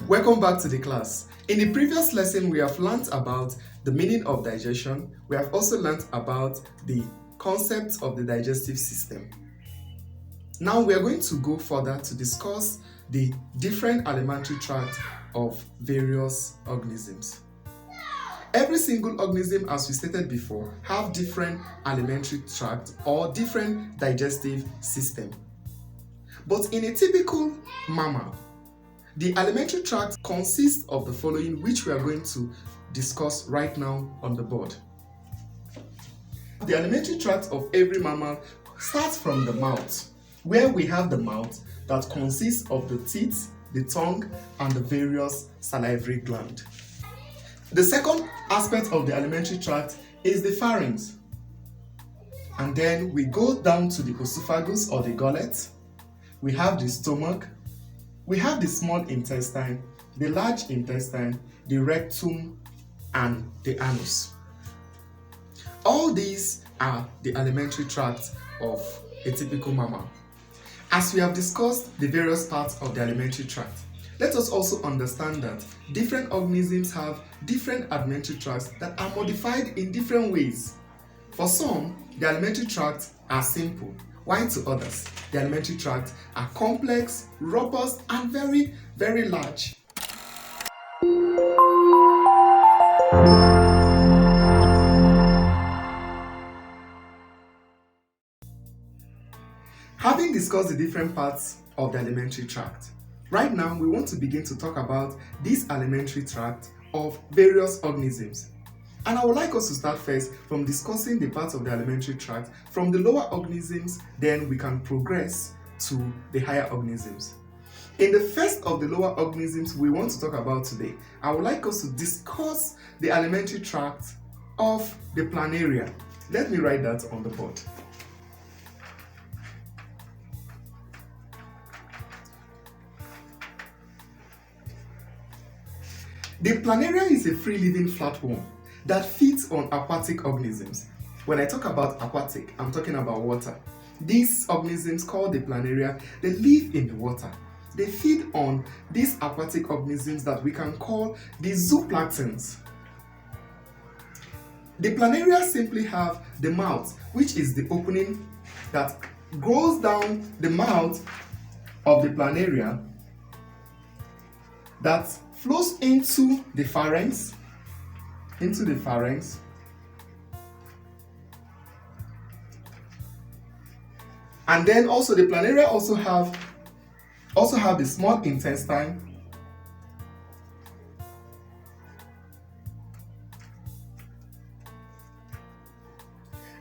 Welcome back to the class. In the previous lesson, we have learned about the meaning of digestion. We have also learned about the concepts of the digestive system. Now we are going to go further to discuss the different alimentary tract of various organisms. Every single organism, as we stated before, have different alimentary tract or different digestive system. But in a typical mammal, the alimentary tract consists of the following, which we are going to discuss right now on the board. The alimentary tract of every mammal starts from the mouth, where we have the mouth that consists of the teeth, the tongue, and the various salivary glands. The second aspect of the alimentary tract is the pharynx. And then we go down to the esophagus or the gullet. We have the stomach. We have the small intestine, the large intestine, the rectum, and the anus. All these are the alimentary tract of a typical mammal. As we have discussed the various parts of the alimentary tract, let us also understand that different organisms have different alimentary tracts that are modified in different ways. For some, the alimentary tracts are simple, while to others, the alimentary tracts are complex, robust, and very, very large. Having discussed the different parts of the alimentary tract, right now we want to begin to talk about this alimentary tract of various organisms. And I would like us to start first from discussing the parts of the alimentary tract from the lower organisms, then we can progress to the higher organisms. In the first of the lower organisms we want to talk about today, I would like us to discuss the alimentary tract of the planaria. Let me write that on the board. The planaria is a free-living flatworm that feeds on aquatic organisms. When I talk about aquatic, I'm talking about water. These organisms called the planaria, they live in the water. They feed on these aquatic organisms that we can call the zooplanktons. The planaria simply have the mouth, which is the opening that goes down the mouth of the planaria that flows into the pharynx, and then also the planaria also have the small intestine,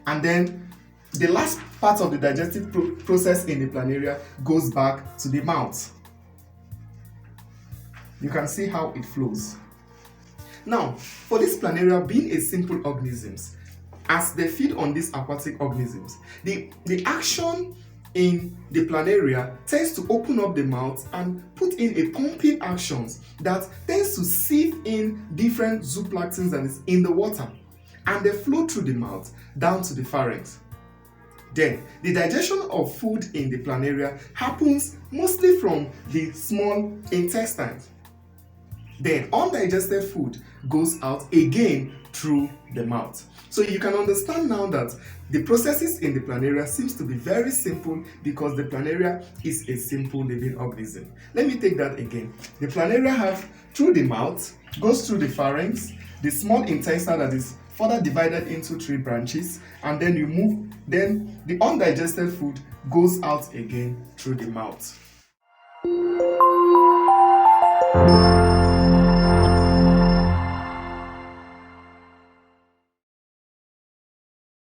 and then the last part of the digestive process in the planaria goes back to the mouth. You can see how it flows. Now, for this planaria being a simple organisms, as they feed on these aquatic organisms, the action in the planaria tends to open up the mouth and put in a pumping actions that tends to sieve in different zooplanktons that is in the water, and they flow through the mouth down to the pharynx. Then, the digestion of food in the planaria happens mostly from the small intestine. Then undigested food goes out again through the mouth. So you can understand now that the processes in the planaria seems to be very simple because the planaria is a simple living organism. Let me take that again. The planaria have through the mouth, goes through the pharynx, the small intestine that is further divided into 3 branches, and then then the undigested food goes out again through the mouth.